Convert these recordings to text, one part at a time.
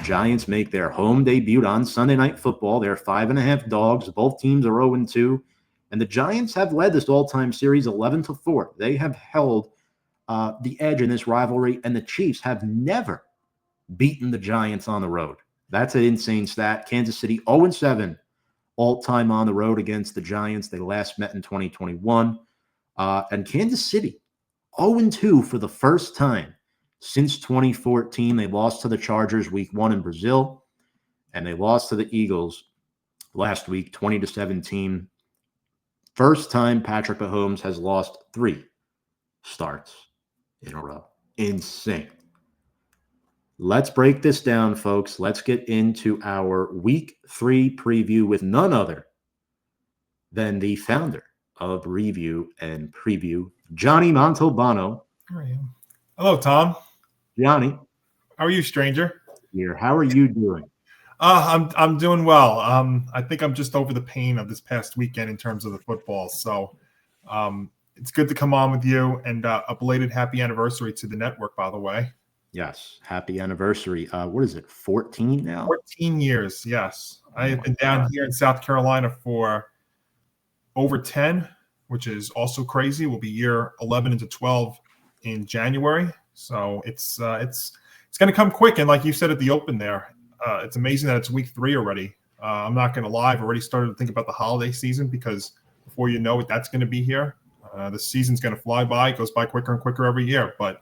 Giants make their home debut on Sunday Night Football. They're 5.5 dogs. Both teams are 0-2. And the Giants have led this all-time series 11-4. They have held the edge in this rivalry, and the Chiefs have never beaten the Giants on the road. That's an insane stat. Kansas City 0-7 all-time on the road against the Giants. They last met in 2021. And Kansas City 0-2 for the first time since 2014. They lost to the Chargers week 1 in Brazil, and they lost to the Eagles last week 20-17. First time Patrick Mahomes has lost 3 starts in a row. Insane. Let's break this down, folks. Let's get into our week 3 preview with none other than the founder of Review and Preview, Johnny Montalbano. How are you? Hello, Tom. Johnny. How are you, stranger? Here. How are you doing? I'm doing well. I think I'm just over the pain of this past weekend in terms of the football. So it's good to come on with you, and a belated happy anniversary to the network, by the way. Yes, happy anniversary. What is it, 14 now? 14 years, yes. I have been down here in South Carolina for over 10, which is also crazy. We'll be year 11 into 12 in January. So it's going to come quick. And like you said at the open there, it's amazing that it's week 3 already. I'm not going to lie. I've already started to think about the holiday season because before you know it, that's going to be here. The season's going to fly by. It goes by quicker and quicker every year. But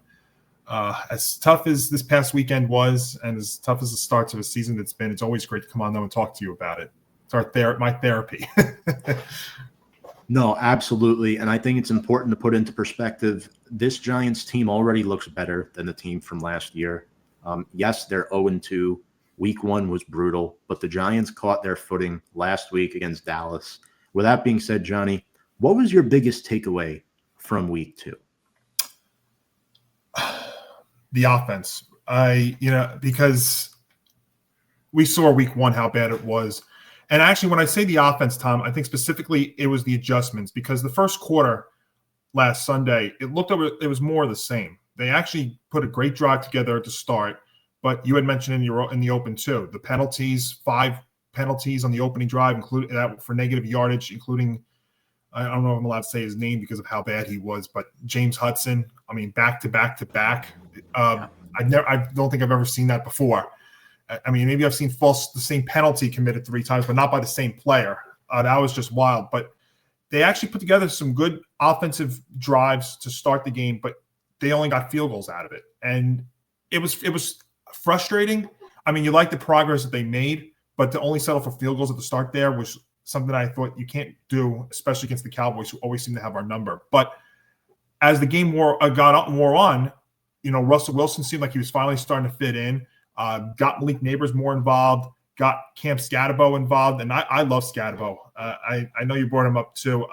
as tough as this past weekend was, and as tough as the starts of a season it's been, it's always great to come on though and talk to you about it. It's my therapy. No, absolutely. And I think it's important to put into perspective, this Giants team already looks better than the team from last year. Yes, they're 0-2. Week 1 was brutal, but the Giants caught their footing last week against Dallas. With that being said, Johnny, what was your biggest takeaway from week 2? The offense. Because we saw week 1 how bad it was. And actually, when I say the offense, Tom, I think specifically it was the adjustments, because the first quarter last Sunday, it was more of the same. They actually put a great drive together to start, but you had mentioned in the open too, the penalties, 5 penalties on the opening drive, including that for negative yardage, including, I don't know if I'm allowed to say his name because of how bad he was, but James Hudson. I mean, back to back to back. I don't think I've ever seen that before. I mean, maybe I've seen the same penalty committed 3 times, but not by the same player. That was just wild. But they actually put together some good offensive drives to start the game, but they only got field goals out of it. And it was frustrating. I mean, you like the progress that they made, but to only settle for field goals at the start there was something I thought you can't do, especially against the Cowboys, who always seem to have our number. But as the game wore on, Russell Wilson seemed like he was finally starting to fit in. Got Malik Neighbors more involved, got Camp Skattebo involved, and I love Skattebo. I know you brought him up too.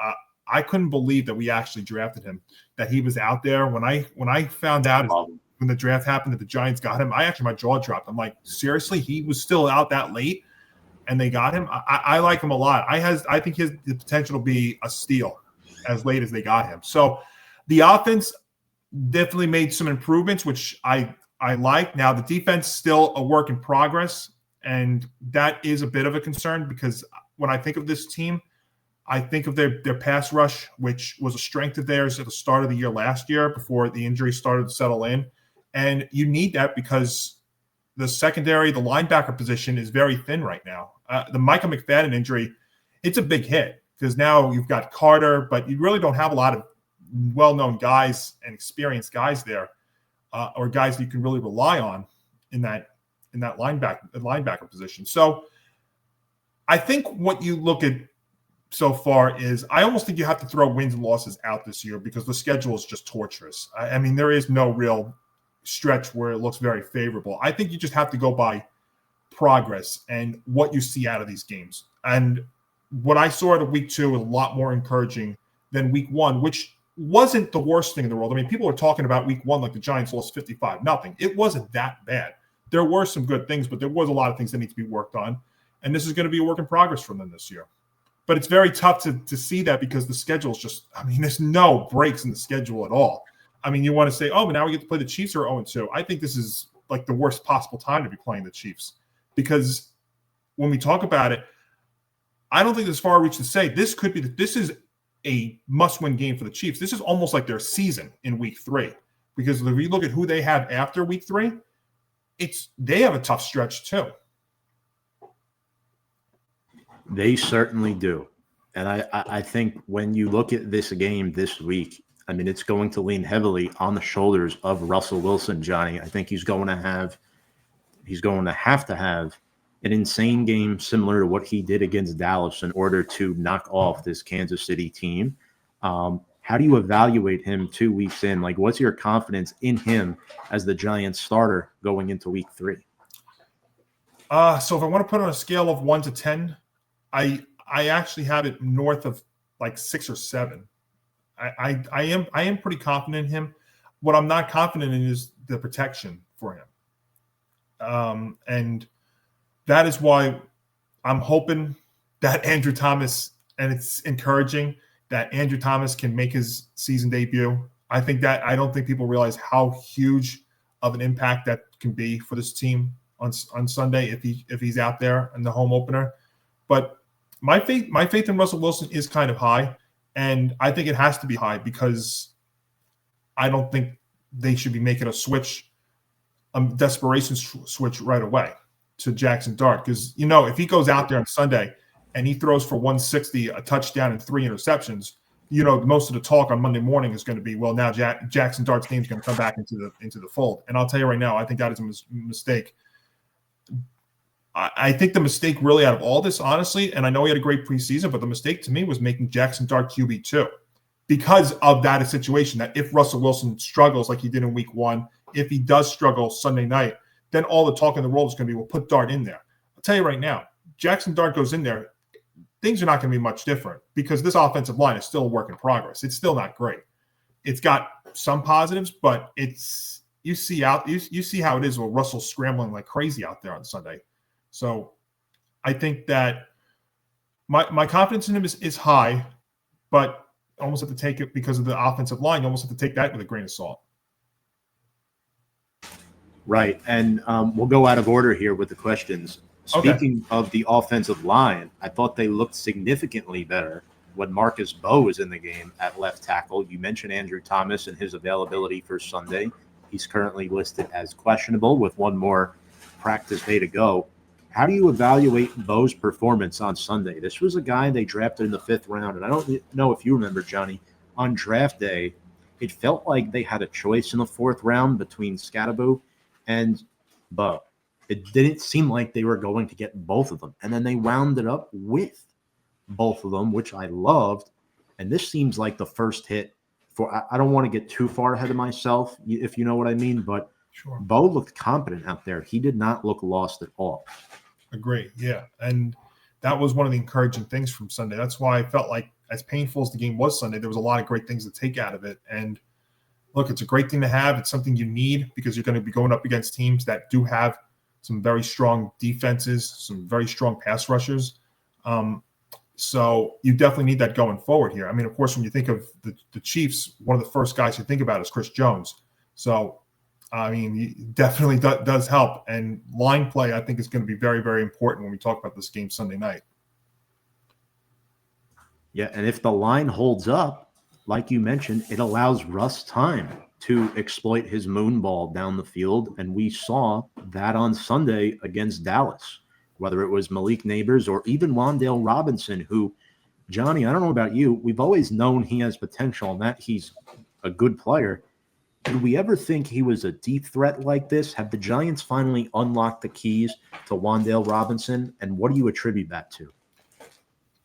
I couldn't believe that we actually drafted him, that he was out there. When I found out when the draft happened that the Giants got him, my jaw dropped. I'm like, seriously, he was still out that late, and they got him. I like him a lot. I think he has the potential to be a steal as late as they got him. So the offense definitely made some improvements, which I like. Now, the defense still a work in progress, and that is a bit of a concern because when I think of this team, I think of their pass rush, which was a strength of theirs at the start of the year last year before the injuries started to settle in. And you need that because the secondary, the linebacker position is very thin right now. The Micah McFadden injury, it's a big hit because now you've got Carter, but you really don't have a lot of well-known guys and experienced guys there. Or guys that you can really rely on in that linebacker position. So I think what you look at so far is I almost think you have to throw wins and losses out this year because the schedule is just torturous. I mean, there is no real stretch where it looks very favorable. I think you just have to go by progress and what you see out of these games. And what I saw out of week 2 was a lot more encouraging than week 1, which wasn't the worst thing in the world. I mean, people are talking about week 1 like the Giants lost 55-0. It wasn't that bad. There were some good things, but there was a lot of things that need to be worked on. And this is going to be a work in progress from them this year. But it's very tough to see that because the schedule is just, I mean, there's no breaks in the schedule at all. I mean, you want to say, oh, but now we get to play the Chiefs who are 0-2. I think this is like the worst possible time to be playing the Chiefs. because when we talk about it, I don't think there's far reach to say this is a must-win game for the Chiefs. This is almost like their season in week 3, because if you look at who they have after week 3, they have a tough stretch too. They certainly do. And I think when you look at this game this week, I mean, it's going to lean heavily on the shoulders of Russell Wilson, Johnny. I think he's going to have to have an insane game similar to what he did against Dallas in order to knock off this Kansas City team. How do you evaluate him 2 weeks in? Like, what's your confidence in him as the Giants starter going into week 3? So if I want to put on a scale of 1 to 10, I actually have it north of like 6 or 7. I am pretty confident in him. What I'm not confident in is the protection for him. And that is why I'm hoping that Andrew Thomas, and it's encouraging that Andrew Thomas can make his season debut. I don't think people realize how huge of an impact that can be for this team on Sunday if he's out there in the home opener. But my faith in Russell Wilson is kind of high, and I think it has to be high because I don't think they should be making a switch, desperation switch right away to Jackson Dart, because if he goes out there on Sunday and he throws for 160, a touchdown and 3 interceptions, most of the talk on Monday morning is going to be, well, now Jackson Dart's name is going to come back into the fold. And I'll tell you right now, I think that is a mistake. I think the mistake really out of all this, honestly, and I know he had a great preseason, but the mistake to me was making Jackson Dart QB2 because of that situation, that if Russell Wilson struggles like he did in week 1, if he does struggle Sunday night, then all the talk in the world is going to be, well, put Dart in there. I'll tell you right now, Jackson Dart goes in there, things are not going to be much different because this offensive line is still a work in progress. It's still not great. It's got some positives, but you see how it is with Russell scrambling like crazy out there on Sunday. So I think that my confidence in him is high, but I almost have to take it because of the offensive line. You almost have to take that with a grain of salt. Right. And we'll go out of order here with the questions. Speaking of the offensive line, I thought they looked significantly better when Marcus Mbow was in the game at left tackle. You mentioned Andrew Thomas and his availability for Sunday. He's currently listed as questionable with one more practice day to go. How do you evaluate Mbow's performance on Sunday? This was a guy they drafted in the 5th round, and I don't know if you remember, Johnny, on draft day, it felt like they had a choice in the 4th round between Skattebo and Mbow. It didn't seem like they were going to get both of them, and then they wound it up with both of them, which I loved. And this seems like the first hit for – I don't want to get too far ahead of myself, if you know what I mean, but sure. Mbow looked competent out there. He did not look lost at all. Agree, yeah. And that was one of the encouraging things from Sunday. That's why I felt like, as painful as the game was Sunday, there was a lot of great things to take out of it. And look, it's a great thing to have. It's something you need because you're going to be going up against teams that do have some very strong defenses, some very strong pass rushers. So you definitely need that going forward here. I mean, of course, when you think of the Chiefs, one of the first guys you think about is Chris Jones. So, I mean, it definitely does help. And line play, I think, is going to be very, very important when we talk about this game Sunday night. Yeah, and if the line holds up, like you mentioned, it allows Russ time to exploit his moon ball down the field. And we saw that on Sunday against Dallas, whether it was Malik Neighbors or even Wan'Dale Robinson, who, Johnny, I don't know about you, we've always known he has potential and that he's a good player. Did we ever think he was a deep threat like this? Have the Giants finally unlocked the keys to Wan'Dale Robinson? And what do you attribute that to?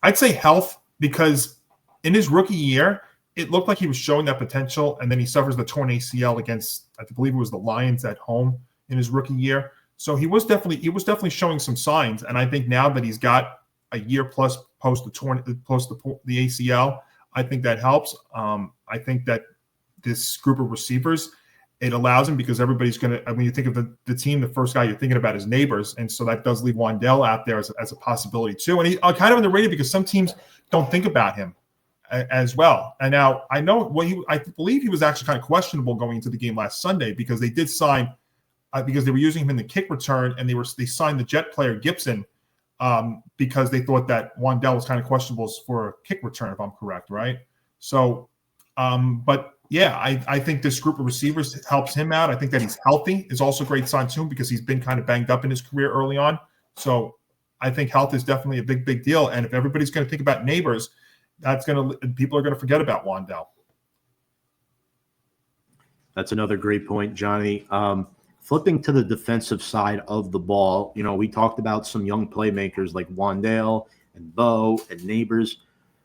I'd say health, because in his rookie year, it looked like he was showing that potential, and then he suffers the torn ACL against, I believe it was the Lions at home in his rookie year. So he was definitely showing some signs, and I think now that he's got a year plus post the ACL, I think that helps. I think that this group of receivers, it allows him, because everybody's going to, when you think of the team, the first guy you're thinking about is Neighbors. And so that does leave Wan'Dale out there as a possibility too. And he's kind of underrated because some teams don't think about him as well. And now I know I believe he was actually kind of questionable going into the game last Sunday because they did sign because they were using him in the kick return, and they signed the Jet player Gibson because they thought that Wandell was kind of questionable for a kick return, if I'm correct, right? So, but yeah, I think this group of receivers helps him out. I think that he's healthy is also a great sign too, because he's been kind of banged up in his career early on. So I think health is definitely a big deal. And if everybody's going to think about Neighbors, people are going to forget about Wandell. That's another great point, Johnny. Flipping to the defensive side of the ball, we talked about some young playmakers like Wandale and Mbow and Neighbors.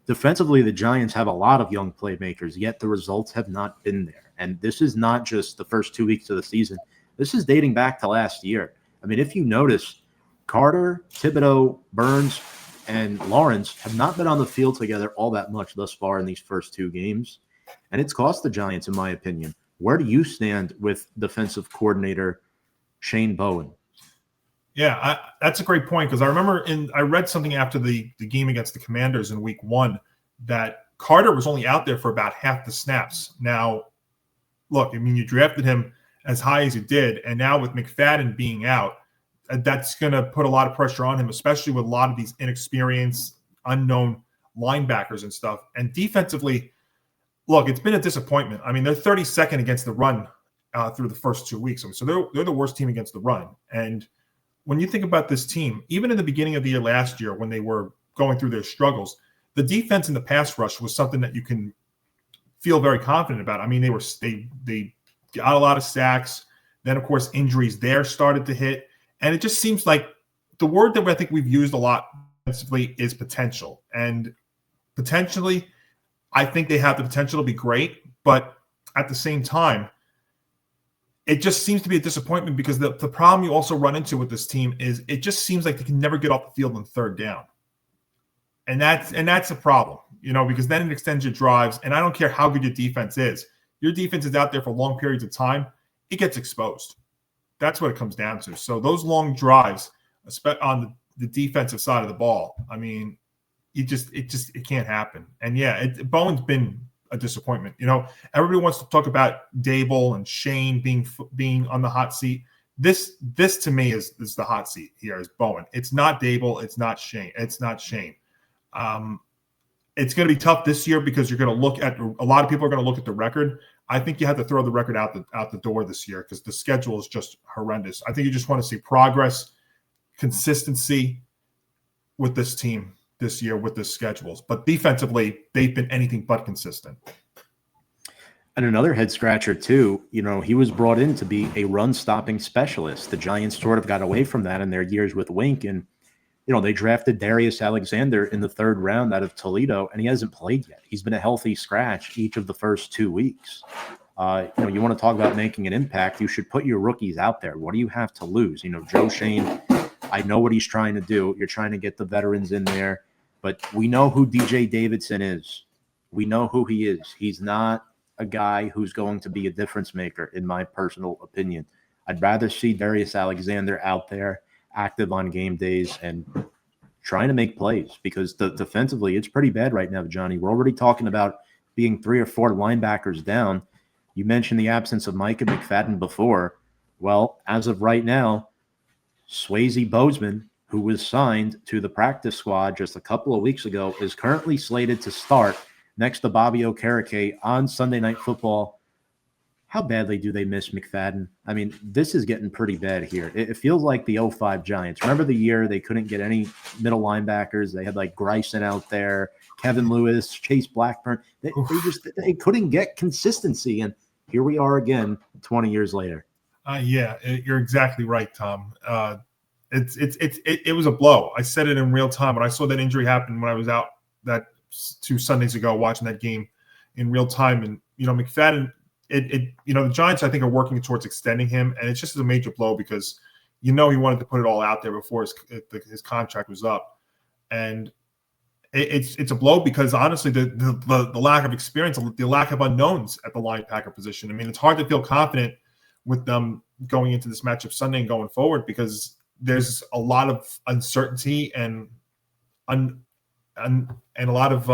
Defensively, the Giants have a lot of young playmakers, yet the results have not been there. And this is not just the first 2 weeks of the season. This is dating back to last year. I mean, if you notice, Carter, Thibodeau, Burns, and Lawrence have not been on the field together all that much thus far in these first 2 games. And it's cost the Giants, in my opinion. Where do you stand with defensive coordinator Shane Bowen? Yeah, that's a great point, because I remember I read something after the game against the Commanders in week 1 that Carter was only out there for about half the snaps. Now, look, I mean, you drafted him as high as you did, and now with McFadden being out, that's going to put a lot of pressure on him, especially with a lot of these inexperienced, unknown linebackers and stuff. And defensively, look, it's been a disappointment. I mean, they're 32nd against the run through the first 2 weeks. So they're the worst team against the run. And when you think about this team, even in the beginning of the year last year, when they were going through their struggles, the defense in the pass rush was something that you can feel very confident about. I mean, they got a lot of sacks. Then, of course, injuries there started to hit. And it just seems like the word that I think we've used a lot defensively is potential. And potentially, I think they have the potential to be great. But at the same time, it just seems to be a disappointment, because the problem you also run into with this team is it just seems like they can never get off the field on third down. And that's a problem, because then it extends your drives. And I don't care how good your defense is. Your defense is out there for long periods of time. It gets exposed. That's what it comes down to. So those long drives on the defensive side of the ball, I mean, it can't happen. And yeah, Bowen's been a disappointment. Everybody wants to talk about Dable and Shane being on the hot seat. This to me is the hot seat here is Bowen. It's not Dable. It's not Shane. It's going to be tough this year, because you're going to look at a lot of people are going to look at the record. I think you have to throw the record out the door this year, because the schedule is just horrendous. I think you just want to see progress, consistency with this team this year with the schedules. But defensively, they've been anything but consistent. And another head scratcher too, he was brought in to be a run stopping specialist. The Giants sort of got away from that in their years with Wink, and they drafted Darius Alexander in the 3rd round out of Toledo, and he hasn't played yet. He's been a healthy scratch each of the first 2 weeks. You want to talk about making an impact, you should put your rookies out there. What do you have to lose? Joe Shane, I know what he's trying to do. You're trying to get the veterans in there, but we know who DJ Davidson is. We know who he is. He's not a guy who's going to be a difference maker, in my personal opinion. I'd rather see Darius Alexander out there, active on game days, and trying to make plays, because defensively, it's pretty bad right now, Johnny. We're already talking about being 3 or 4 linebackers down. You mentioned the absence of Micah McFadden before. Well, as of right now, Swayze Bozeman, who was signed to the practice squad just a couple of weeks ago, is currently slated to start next to Bobby Okereke on Sunday Night Football. How badly do they miss McFadden? I mean, this is getting pretty bad here. It feels like the 05 Giants. Remember the year they couldn't get any middle linebackers? They had like Gryson out there, Kevin Lewis, Chase Blackburn. They couldn't get consistency, and here we are again 20 years later. Yeah, you're exactly right, Tom. It was a blow. I said it in real time when I saw that injury happen when I was out that 2 Sundays ago watching that game in real time. And McFadden, the Giants I think are working towards extending him, and it's just a major blow, because he wanted to put it all out there before his contract was up, and it's a blow because honestly the lack of experience, the lack of unknowns at the linebacker position. I mean, it's hard to feel confident with them going into this matchup Sunday and going forward, because there's a lot of uncertainty and a lot of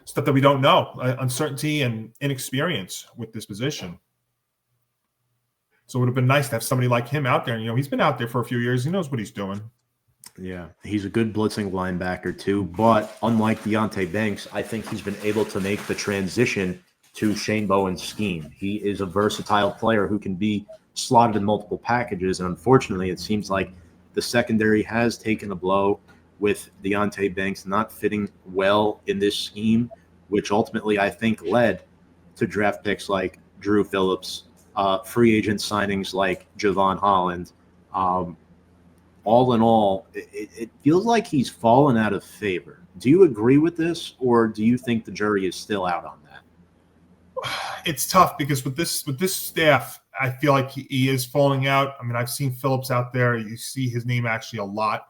stuff that we don't know, uncertainty and inexperience with this position. So it would have been nice to have somebody like him out there. And, he's been out there for a few years. He knows what he's doing. Yeah, he's a good blitzing linebacker too. But unlike Deonte Banks, I think he's been able to make the transition to Shane Bowen's scheme. He is a versatile player who can be slotted in multiple packages. And unfortunately, it seems like the secondary has taken a blow with Deonte Banks not fitting well in this scheme, which ultimately I think led to draft picks like Drew Phillips, free agent signings like Javon Holland. All in all, it feels like he's fallen out of favor. Do you agree with this, or do you think the jury is still out on that? It's tough because with this staff, I feel like he is falling out. I mean, I've seen Phillips out there. You see his name actually a lot,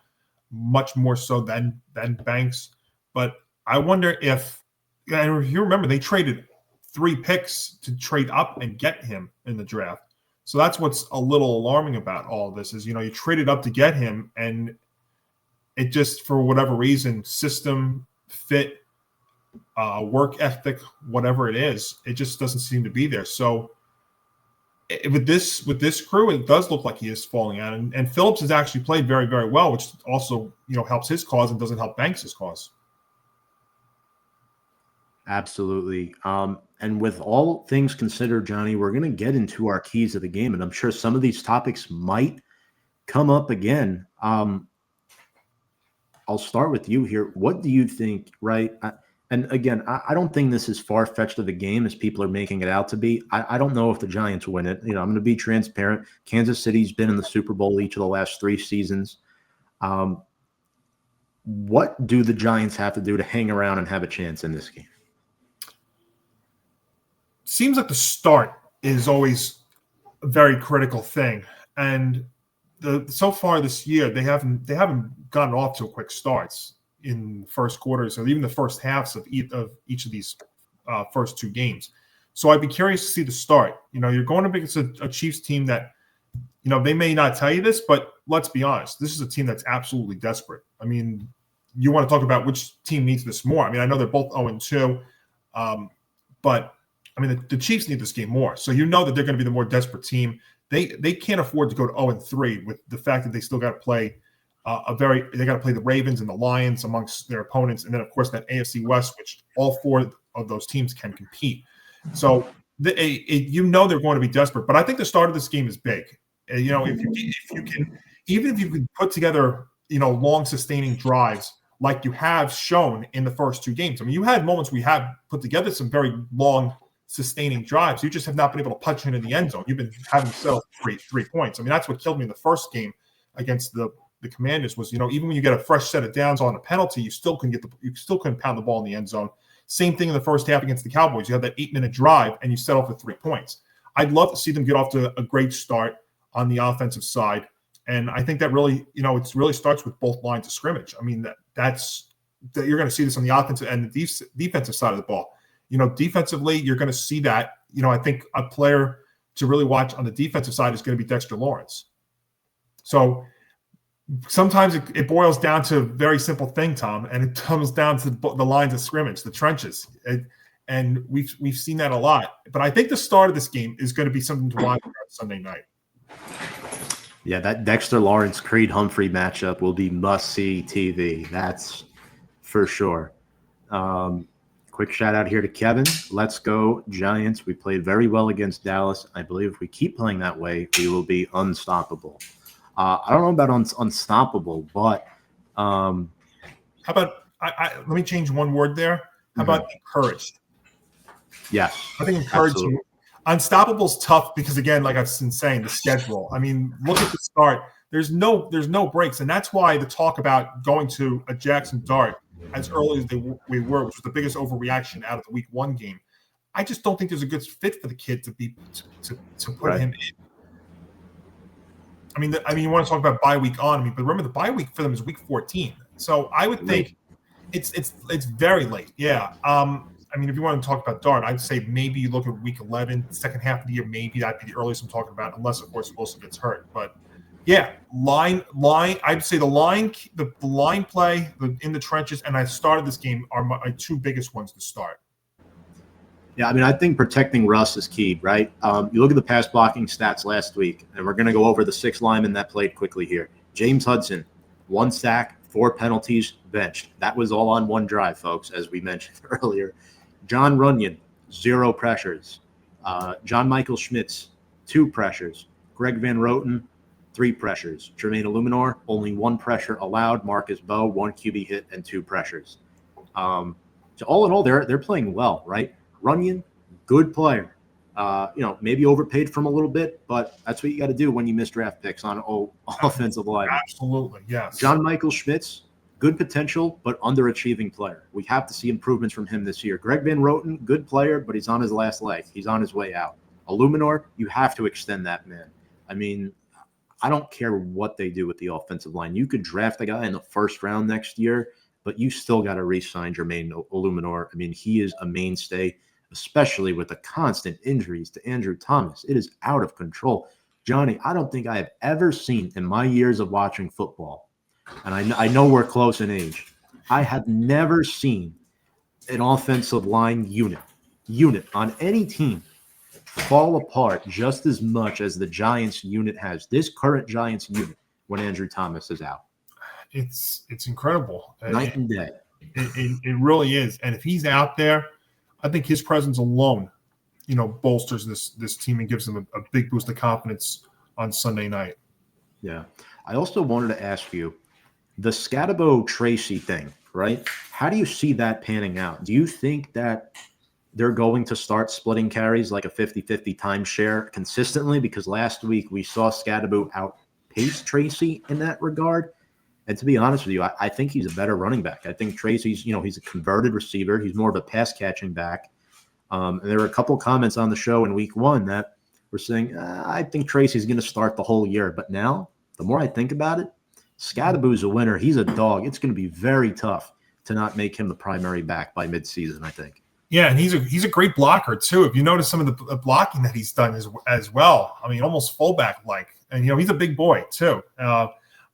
much more so than Banks. But I wonder if you remember they traded 3 picks to trade up and get him in the draft. So that's what's a little alarming about all of this is, you traded up to get him and it just, for whatever reason, system, fit, work ethic, whatever it is, it just doesn't seem to be there. So with this crew, it does look like he is falling out. And Phillips has actually played very, very well, which also, helps his cause and doesn't help Banks' cause. Absolutely. And with all things considered, Johnny, we're going to get into our keys of the game, and I'm sure some of these topics might come up again. I'll start with you here. What do you think, right? And again, I don't think this is far-fetched of a game as people are making it out to be. I don't know if the Giants win it. I'm going to be transparent. Kansas City's been in the Super Bowl each of the last 3 seasons. What do the Giants have to do to hang around and have a chance in this game? Seems like the start is always a very critical thing, and so far this year they haven't gotten off to quick starts in first quarters or even the first halves of each of these first 2 games. So I'd be curious to see the start. You're going up against a Chiefs team that they may not tell you this, but let's be honest, this is a team that's absolutely desperate. I mean, you want to talk about which team needs this more. I mean, I know they're both 0-2, but I mean, the Chiefs need this game more. So that they're going to be the more desperate team. They can't afford to go to 0-3 with the fact that they still got to play they got to play the Ravens and the Lions amongst their opponents, and then of course that AFC West, which all 4 of those teams can compete. So they're going to be desperate. But I think the start of this game is big. If you can, even if you can put together long sustaining drives like you have shown in the first 2 games. I mean, you had moments we have put together some very long sustaining drives. You just have not been able to punch in the end zone. You've been having to settle 3 points. I mean, that's what killed me in the first game against the Commanders was, even when you get a fresh set of downs on a penalty, you still couldn't pound the ball in the end zone. Same thing in the first half against the Cowboys. You have that 8-minute drive and you settle for 3 points. I'd love to see them get off to a great start on the offensive side. And I think that really, it really starts with both lines of scrimmage. I mean, that's you're going to see this on the offensive and the defensive side of the ball. Defensively, you're going to see that. I think a player to really watch on the defensive side is going to be Dexter Lawrence. So sometimes it boils down to a very simple thing, Tom, and it comes down to the lines of scrimmage, the trenches. And we've seen that a lot. But I think the start of this game is going to be something to watch on Sunday night. Yeah, that Dexter Lawrence Creed Humphrey matchup will be must-see TV. That's for sure. Quick shout out here to Kevin. Let's go Giants. We played very well against Dallas. I believe if we keep playing that way, we will be unstoppable. I don't know about unstoppable, but how about let me change one word there. How about encouraged? Yes, I think encouraged. Unstoppable is tough because, again, like I've been saying, the schedule. I mean, look at the start. There's no breaks, and that's why the talk about going to a Jackson Dart as early as we were, which was the biggest overreaction out of the Week 1 game. I just don't think there's a good fit for the kid to put him in. I mean, you want to talk about bye week on. I mean, but remember the bye week for them is Week 14. So I would think it's very late. Yeah. I mean, if you want to talk about Dart, I'd say maybe you look at Week 11, second half of the year. Maybe that'd be the earliest I'm talking about, unless of course Wilson gets hurt. But yeah, line. I'd say the line play in the trenches, and I started this game are my 2 biggest ones to start. Yeah, I mean, I think protecting Russ is key, right? You look at the pass blocking stats last week, and we're going to go over the 6 linemen that played quickly here. James Hudson, 1 sack, 4 penalties, benched. That was all on 1 drive, folks, as we mentioned earlier. John Runyon, 0 pressures. John Michael Schmitz, 2 pressures. Greg Van Roten, 3 pressures. Jermaine Illuminor, only 1 pressure allowed. Marcus Mbow, 1 QB hit and 2 pressures. So all in all, they're playing well, right? Runyon, good player. Maybe overpaid from a little bit, but that's what you got to do when you miss draft picks on offensive line. Absolutely, yes. John Michael Schmitz, good potential, but underachieving player. We have to see improvements from him this year. Greg Van Roten, good player, but he's on his last leg. He's on his way out. Illuminor, you have to extend that man. I mean, I don't care what they do with the offensive line. You could draft a guy in the first round next year, but you still got to re-sign Jermaine Illuminor. I mean, he is a mainstay, especially with the constant injuries to Andrew Thomas. It is out of control. Johnny, I don't think I have ever seen in my years of watching football, and I know we're close in age, I have never seen an offensive line unit on any team fall apart just as much as the Giants unit has. This current Giants unit when Andrew Thomas is out. It's incredible. Night and day. It really is. And if he's out there, I think his presence alone, bolsters this team and gives them a big boost of confidence on Sunday night. Yeah. I also wanted to ask you, the Skattebo Tracy thing, right? How do you see that panning out? Do you think that they're going to start splitting carries like a 50-50 timeshare consistently? Because last week we saw Skattebo outpace Tracy in that regard. And to be honest with you, I think he's a better running back. I think Tracy's, he's a converted receiver. He's more of a pass catching back. And there were a couple comments on the show in week 1 that were saying, I think Tracy's going to start the whole year. But now, the more I think about it, Skattebo's a winner. He's a dog. It's going to be very tough to not make him the primary back by midseason, I think. Yeah, and he's a great blocker too. If you notice some of the blocking that he's done as well, I mean, almost fullback like. And he's a big boy too.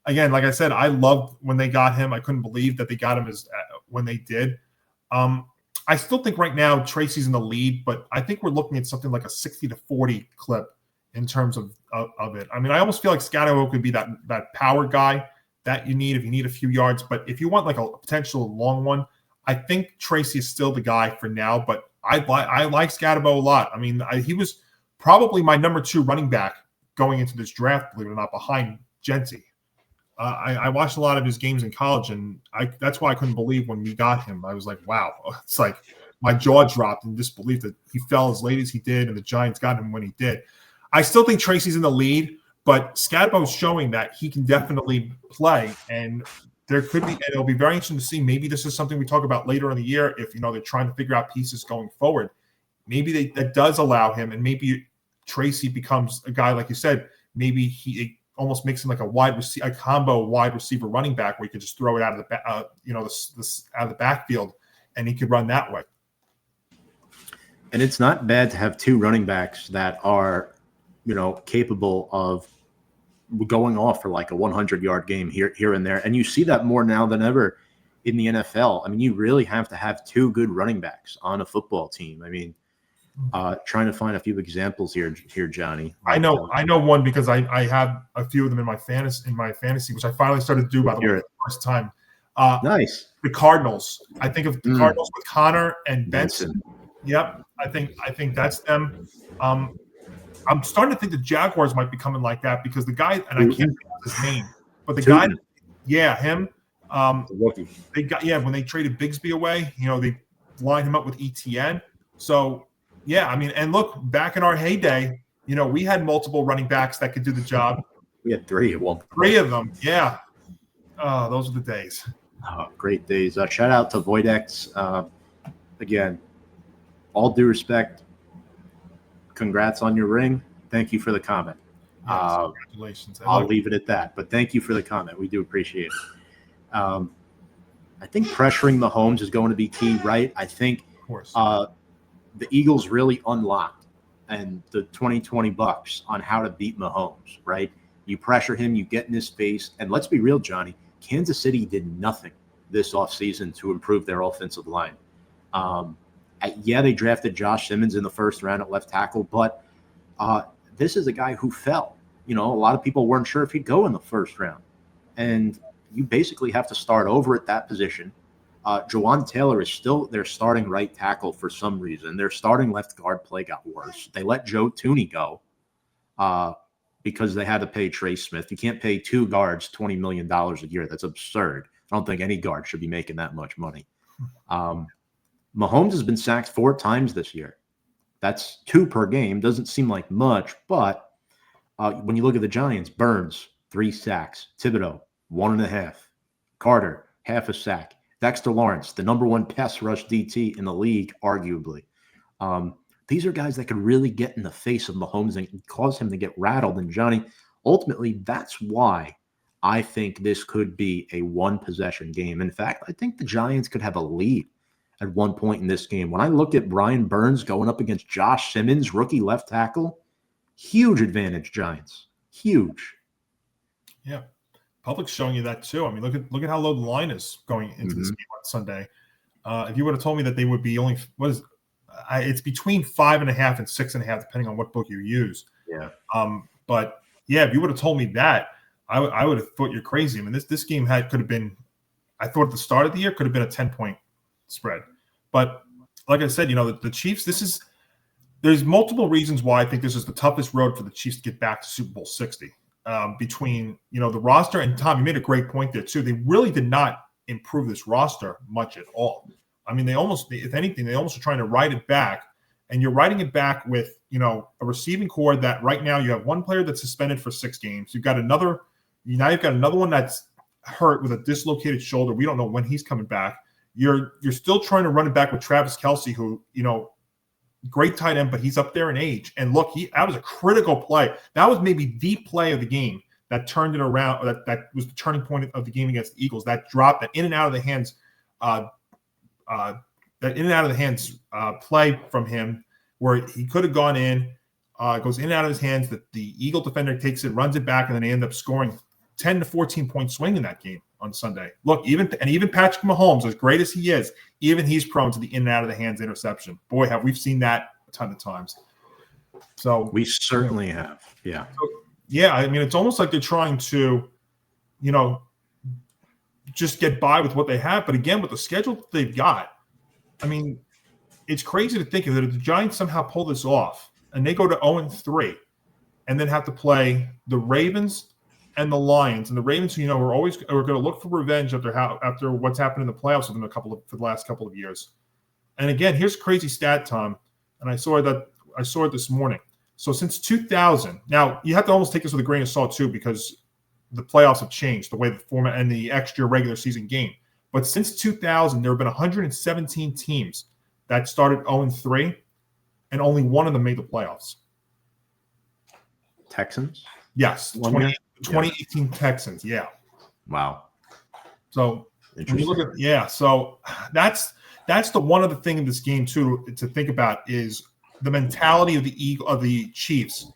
Again, like I said, I loved when they got him. I couldn't believe that they got him when they did. I still think right now Tracy's in the lead, but I think we're looking at something like a 60-40 clip in terms of it. I mean, I almost feel like Skattebo could be that power guy that you need if you need a few yards. But if you want like a potential long one, I think Tracy is still the guy for now. But I like Skattebo a lot. I mean, he was probably my number 2 running back going into this draft, believe it or not, behind Genty. I watched a lot of his games in college, and that's why I couldn't believe when we got him. I was like, wow. It's like my jaw dropped in disbelief that he fell as late as he did, and the Giants got him when he did. I still think Tracy's in the lead, but Skattebo's showing that he can definitely play, and there could be, and it'll be very interesting to see. Maybe this is something we talk about later in the year if they're trying to figure out pieces going forward. Maybe that does allow him, and maybe Tracy becomes a guy like you said. Maybe he almost makes him like a combo wide receiver running back where you could just throw it out of the out of the backfield, and he could run that way. And it's not bad to have 2 running backs that are, capable of going off for like a 100-yard game here and there. And you see that more now than ever in the NFL. I mean, you really have to have 2 good running backs on a football team. I mean, trying to find a few examples here, Johnny. I know one because I have a few of them in my fantasy, which I finally started to do by the way, for the first time. Nice. The Cardinals. I think of the Cardinals with Connor and Benson. Yep, I think that's them. I'm starting to think the Jaguars might be coming like that because the guy, and I can't think of his name, but the guy, him. They got when they traded Bigsby away, they lined him up with ETN. So. Yeah, I mean, and look, back in our heyday, we had multiple running backs that could do the job. We had 3 at one point. 3 of them, yeah. Those are the days. Oh, great days. Shout out to Voidex. Again, all due respect, congrats on your ring. Thank you for the comment. Yes, congratulations. I'll leave it at that, but thank you for the comment. We do appreciate it. I think pressuring Mahomes is going to be key, right? I think of course. The Eagles really unlocked and the 2020 Bucks on how to beat Mahomes, right? You pressure him, you get in his face, and let's be real, Johnny, Kansas City did nothing this offseason to improve their offensive line. Yeah, they drafted Josh Simmons in the first round at left tackle, but this is a guy who fell. A lot of people weren't sure if he'd go in the first round. And you basically have to start over at that position. Jawan Taylor is still their starting right tackle for some reason. Their starting left guard play got worse. They let Joe Tooney go because they had to pay Trey Smith. You can't pay two guards $20 million a year. That's absurd. I don't think any guard should be making that much money. Mahomes has been sacked 4 times this year. That's 2 per game. Doesn't seem like much, but when you look at the Giants, Burns, 3 sacks. Thibodeau, 1.5. Carter, half a sack. Dexter Lawrence, the number 1 pass rush DT in the league, arguably. These are guys that could really get in the face of Mahomes and cause him to get rattled. And Johnny, ultimately, that's why I think this could be a 1-possession game. In fact, I think the Giants could have a lead at one point in this game. When I look at Brian Burns going up against Josh Simmons, rookie left tackle, huge advantage, Giants. Huge. Yeah. Public's showing you that too. I mean, look at how low the line is going into this game on Sunday. If you would have told me that they would be only it's between 5.5 and 6.5, depending on what book you use. Yeah. But yeah, if you would have told me that, I would have thought you're crazy. I mean, this game could have been. I thought at the start of the year could have been a 10-point spread, but like I said, the Chiefs. There's multiple reasons why I think this is the toughest road for the Chiefs to get back to Super Bowl 60. Between the roster and Tom, you made a great point there too. They really did not improve this roster much at all. I mean, if anything, they almost are trying to ride it back, and you're riding it back with a receiving core that right now you have one player that's suspended for 6 games. You've got another one that's hurt with a dislocated shoulder. We don't know when he's coming back. You're still trying to run it back with Travis Kelce, who great tight end, but he's up there in age. And look, that was a critical play. That was maybe the play of the game that turned it around. That was the turning point of the game against the Eagles. That drop, that in and out of the hands, play from him, where he could have gone in, goes in and out of his hands. That the Eagle defender takes it, runs it back, and then they end up scoring 10 to 14 point swing in that game on Sunday. Look, even Patrick Mahomes, as great as he is, even he's prone to the in and out of the hands interception. Boy, have we seen that a ton of times. So we certainly have. Yeah. So, yeah, I mean, it's almost like they're trying to, just get by with what they have. But again, with the schedule that they've got, I mean, it's crazy to think of that if the Giants somehow pull this off and they go to 0-3 and then have to play the Ravens and the Lions, and the Ravens, are going to look for revenge after what's happened in the playoffs with them for the last couple of years. And again, here's a crazy stat, Tom, and I saw it this morning. So since 2000, now you have to almost take this with a grain of salt too, because the playoffs have changed the way the format and the extra regular season game. But since 2000, there have been 117 teams that started 0-3, and only one of them made the playoffs. Texans? Yes, 2018 Texans. Yeah. Wow. So when you look at so that's the one other thing in this game too to think about is the mentality of the Chiefs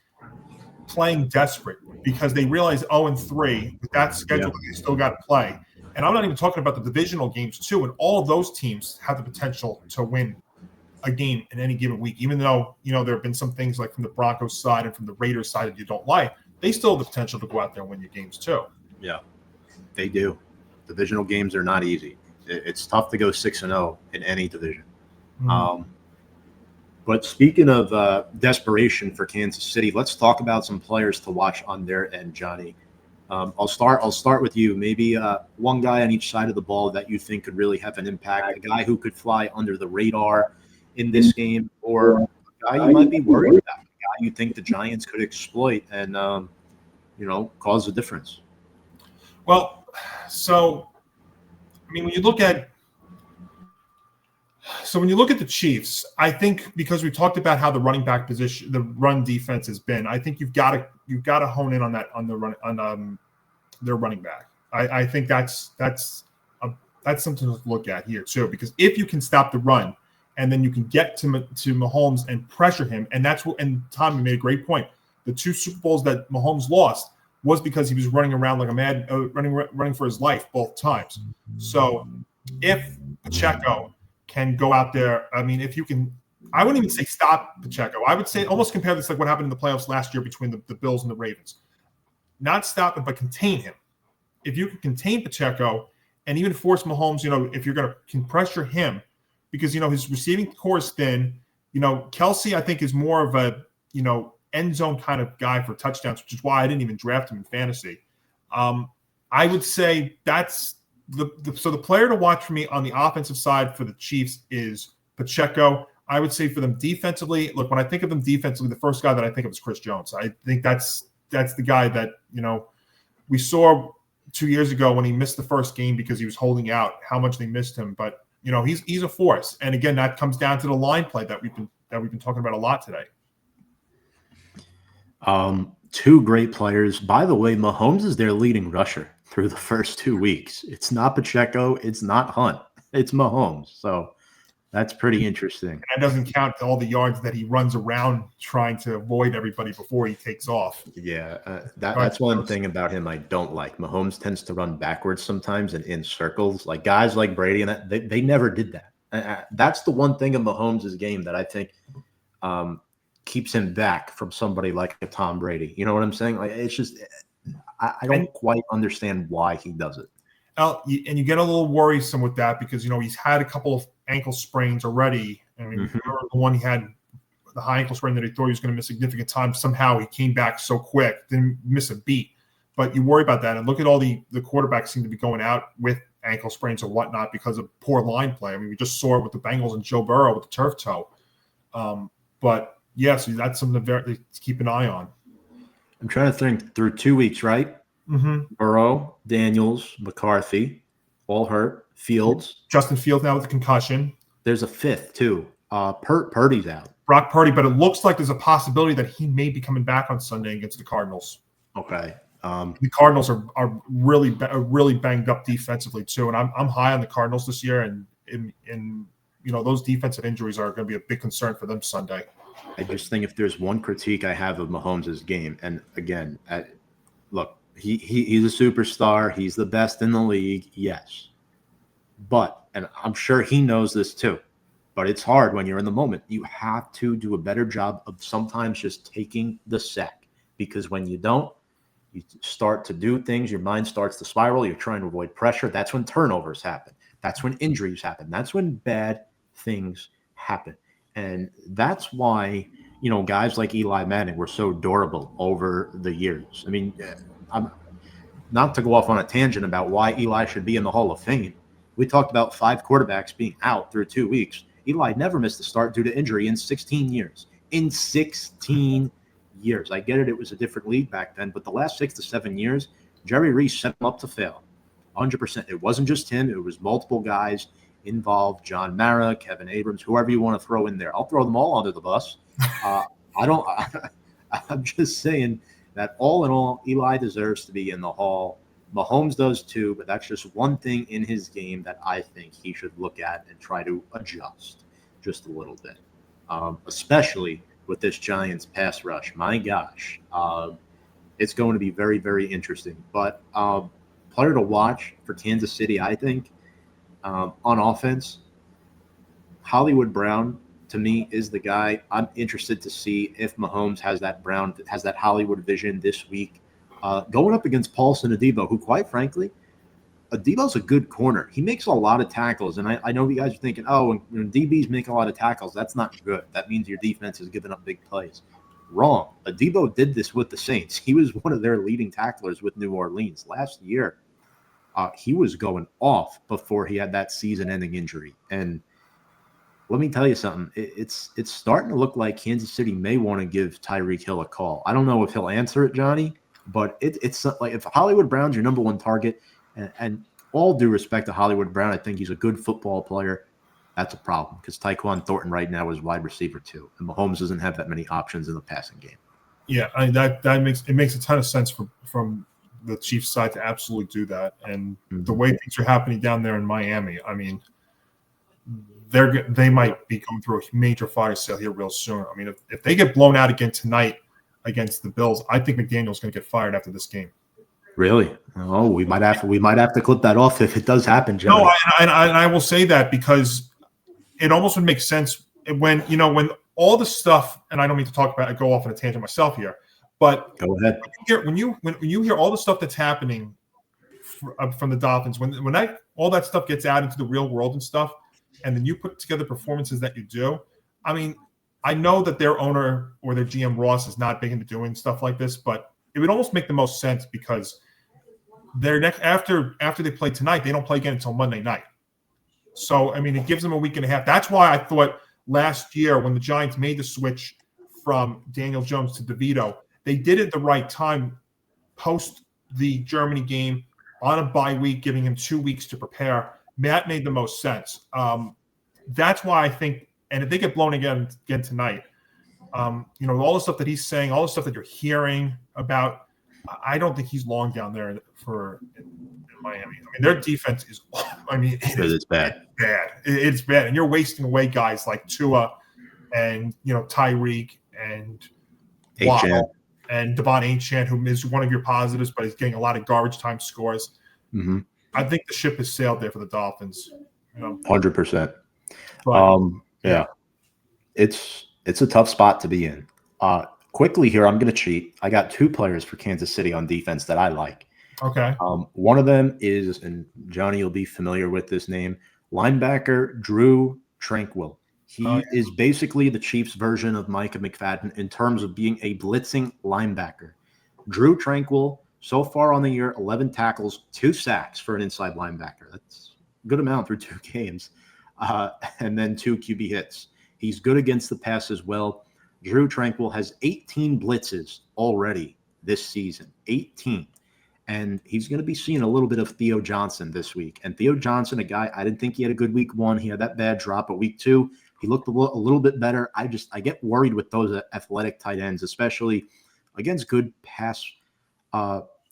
playing desperate because they realize 0-3 with that schedule that they still got to play. And I'm not even talking about the divisional games too. And all of those teams have the potential to win a game in any given week, even though there have been some things like from the Broncos side and from the Raiders side that you don't like. They still have the potential to go out there and win your games too. Yeah, they do. Divisional games are not easy. It's tough to go 6-0 in any division. Mm-hmm. But speaking of desperation for Kansas City, let's talk about some players to watch on their end, Johnny. I'll start with you. Maybe one guy on each side of the ball that you think could really have an impact, a guy who could fly under the radar in this game, or a guy you might be worried about, a guy you think the Giants could exploit and cause a difference. Well, so I mean, when you look at the Chiefs, I think because we talked about how the running back position, the run defense has been, I think you've got to hone in on that on the run on their running back. I think that's something to look at here too, because if you can stop the run and then you can get to Mahomes and pressure him, and that's what. And Tom, you made a great point. The 2 Super Bowls that Mahomes lost was because he was running around like a mad, running for his life both times. So if Pacheco can go out there. I mean, if you can, I wouldn't even say stop Pacheco. I would say almost compare this like what happened in the playoffs last year between the Bills and the Ravens. Not stop him, but contain him. If you can contain Pacheco and even force Mahomes, if you're going to pressure him, because, his receiving core is thin. Kelsey, I think, is more of a, end zone kind of guy for touchdowns, which is why I didn't even draft him in fantasy. I would say that's so the player to watch for me on the offensive side for the Chiefs is Pacheco. I would say for them defensively, look, when I think of them defensively, the first guy that I think of is Chris Jones. I think that's the guy that, we saw 2 years ago when he missed the first game because he was holding out, how much they missed him. But, he's a force. And again, that comes down to the line play that we've been talking about a lot today. Two great players. By the way, Mahomes is their leading rusher through the first 2 weeks. It's not Pacheco. It's not Hunt. It's Mahomes. So that's pretty interesting. And that doesn't count all the yards that he runs around trying to avoid everybody before he takes off. Yeah, that's one thing about him I don't like. Mahomes tends to run backwards sometimes and in circles. Like guys like Brady and that, they never did that. That's the one thing of Mahomes' game that I think keeps him back from somebody like a Tom Brady. You know what I'm saying? Like it's just I don't quite understand why he does it. And you get a little worrisome with that because he's had a couple of ankle sprains already. I mean, remember the one he had, the high ankle sprain that he thought he was going to miss significant time. Somehow he came back so quick, didn't miss a beat. But you worry about that, and look at all the quarterbacks seem to be going out with ankle sprains or whatnot because of poor line play. I mean, we just saw it with the Bengals and Joe Burrow with the turf toe. But yes, that's something to keep an eye on. I'm trying to think through 2 weeks, right? Burrow, Daniels, McCarthy, all hurt. Fields. Justin Fields now with the concussion. There's a fifth, too. Purdy's out. Brock Purdy, but it looks like there's a possibility that he may be coming back on Sunday against the Cardinals. Okay. The Cardinals are really banged up defensively, too. And I'm high on the Cardinals this year. And those defensive injuries are going to be a big concern for them Sunday. I just think if there's one critique I have of Mahomes' game, and again, look, he's a superstar. He's the best in the league, yes. But, and I'm sure he knows this too, but it's hard when you're in the moment. You have to do a better job of sometimes just taking the sack, because when you don't, you start to do things, your mind starts to spiral, you're trying to avoid pressure. That's when turnovers happen. That's when injuries happen. That's when bad things happen. And that's why, guys like Eli Manning were so durable over the years. I mean, I'm not to go off on a tangent about why Eli should be in the Hall of Fame. We talked about 5 quarterbacks being out through 2 weeks. Eli never missed a start due to injury in 16 years. In 16 years. I get it. It was a different league back then, but the last 6 to 7 years, Jerry Reese set him up to fail. 100%. It wasn't just him. It was multiple guys involved. John Mara, Kevin Abrams, whoever you want to throw in there. I'll throw them all under the bus. I'm just saying that all in all, Eli deserves to be in the Hall. Mahomes does too, but that's just one thing in his game that I think he should look at and try to adjust just a little bit, especially with this Giants pass rush. My gosh, it's going to be very, very interesting. But player to watch for Kansas City, I think, on offense, Hollywood Brown, to me, is the guy. I'm interested to see if Mahomes has that Hollywood vision this week. Going up against Paulson Adebo, who, quite frankly, Adebo's a good corner. He makes a lot of tackles, and I know you guys are thinking, when DBs make a lot of tackles, that's not good. That means your defense is giving up big plays. Wrong. Adebo did this with the Saints. He was one of their leading tacklers with New Orleans. Last year, he was going off before he had that season-ending injury. And let me tell you something. It's starting to look like Kansas City may want to give Tyreek Hill a call. I don't know if he'll answer it, Johnny, but it's like if Hollywood Brown's your number one target, and all due respect to Hollywood Brown, I think he's a good football player. That's a problem because Tyquan Thornton right now is wide receiver too, and Mahomes doesn't have that many options in the passing game. Yeah, that makes a ton of sense from the Chiefs' side to absolutely do that. And the way things are happening down there in Miami, I mean, they might be going through a major fire sale here real soon. I mean, if they get blown out again tonight against the Bills, I think McDaniel's going to get fired after this game. Really? Oh, we might have to clip that off if it does happen, Joe. No, and I will say that because it almost would make sense when all the stuff, and I don't mean to talk about it, go off on a tangent myself here, but Go ahead. when you hear all the stuff that's happening from the Dolphins, when all that stuff gets out into the real world and stuff, and then you put together performances that you do, I mean, I know that their owner or their GM Ross is not big into doing stuff like this, but it would almost make the most sense because after they play tonight, they don't play again until Monday night. So, I mean, it gives them a week and a half. That's why I thought last year when the Giants made the switch from Daniel Jones to DeVito, they did it the right time post the Germany game on a bye week, giving him 2 weeks to prepare. That made the most sense. That's why I think, and if they get blown again tonight, all the stuff that he's saying, all the stuff that you're hearing about, I don't think he's long down there in Miami. I mean, their defense is, It's bad. It's bad. And you're wasting away guys like Tua and, Tyreek and Waddle and Devon Achane, who is one of your positives, but he's getting a lot of garbage time scores. Mm-hmm. I think the ship has sailed there for the Dolphins. 100%. Yeah. It's a tough spot to be in. Quickly here, I'm going to cheat. I got 2 players for Kansas City on defense that I like. Okay. One of them is, and Johnny, you'll be familiar with this name, linebacker Drew Tranquil. He is basically the Chiefs' version of Micah McFadden in terms of being a blitzing linebacker. Drew Tranquil, so far on the year, 11 tackles, 2 sacks for an inside linebacker. That's a good amount through 2 games. And then 2 QB hits. He's good against the pass as well. Drew Tranquil has 18 blitzes already this season. 18. And he's going to be seeing a little bit of Theo Johnson this week. And Theo Johnson, a guy, I didn't think he had a good week 1. He had that bad drop, but week 2, he looked a little bit better. I get worried with those athletic tight ends, especially against good pass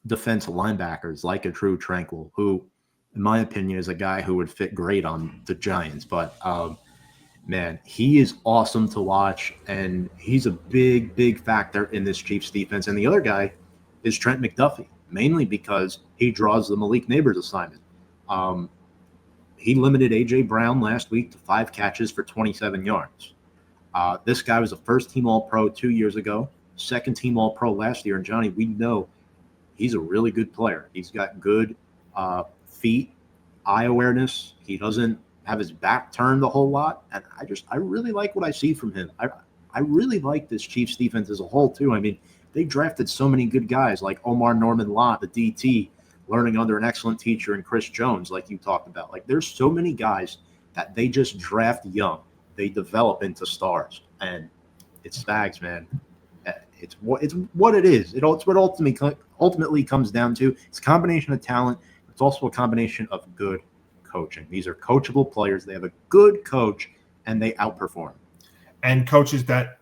defensive linebackers like a Drew Tranquil, who, in my opinion, is a guy who would fit great on the Giants. But, man, he is awesome to watch, and he's a big, big factor in this Chiefs defense. And the other guy is Trent McDuffie, mainly because he draws the Malik Neighbors assignment. He limited A.J. Brown last week to 5 catches for 27 yards. This guy was a first-team All-Pro 2 years ago, second-team All-Pro last year. And, Johnny, we know he's a really good player. He's got good feet, eye awareness. He doesn't have his back turned a whole lot. And I really like what I see from him. I really like this Chiefs defense as a whole, too. I mean, they drafted so many good guys like Omar Norman Lott, the DT, learning under an excellent teacher, and Chris Jones, like you talked about. Like, there's so many guys that they just draft young. They develop into stars. And it's Spags, man. It's what it is. It's what ultimately comes down to. It's a combination of talent. It's also a combination of good coaching. These are coachable players. They have a good coach, and they outperform. And coaches that,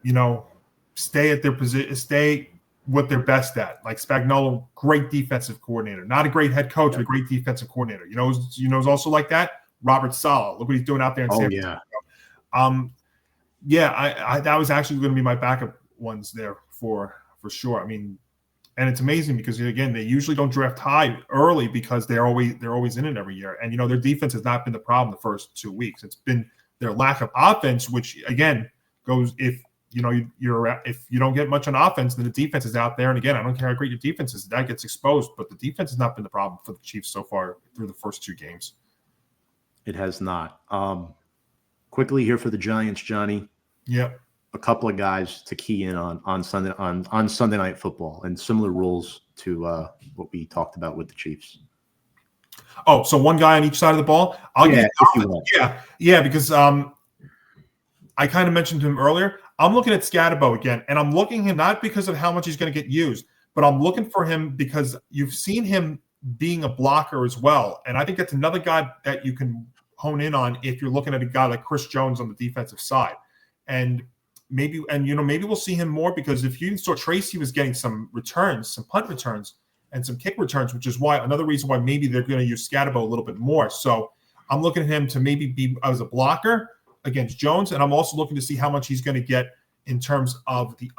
stay at their position, stay what they're best at. Like Spagnuolo, great defensive coordinator. Not a great head coach, but a great defensive coordinator. Who's also like that? Robert Saleh. Look what he's doing out there in San Francisco. That was actually going to be my backup ones there for sure. I mean, and it's amazing because, again, they usually don't draft high early because they're always in it every year. And, their defense has not been the problem the first 2 weeks. It's been their lack of offense, which, again, goes if you don't get much on offense, then the defense is out there. And again, I don't care how great your defense is, that gets exposed. But the defense has not been the problem for the Chiefs so far through the first 2 games. It has not. Quickly here for the Giants, Johnny. Yep. A couple of guys to key in on Sunday Night Football, and similar rules to what we talked about with the Chiefs. Oh, so one guy on each side of the ball? Because I kind of mentioned him earlier. I'm looking at Skattebo again, and I'm looking at him not because of how much he's going to get used, but I'm looking for him because you've seen him being a blocker as well. And I think that's another guy that you can hone in on if you're looking at a guy like Chris Jones on the defensive side. And maybe we'll see him more because if you saw Tracy was getting some returns, some punt returns and some kick returns, which is another reason why maybe they're going to use Skattebo a little bit more. So I'm looking at him to maybe be as a blocker against Jones, and I'm also looking to see how much he's going to get in terms of the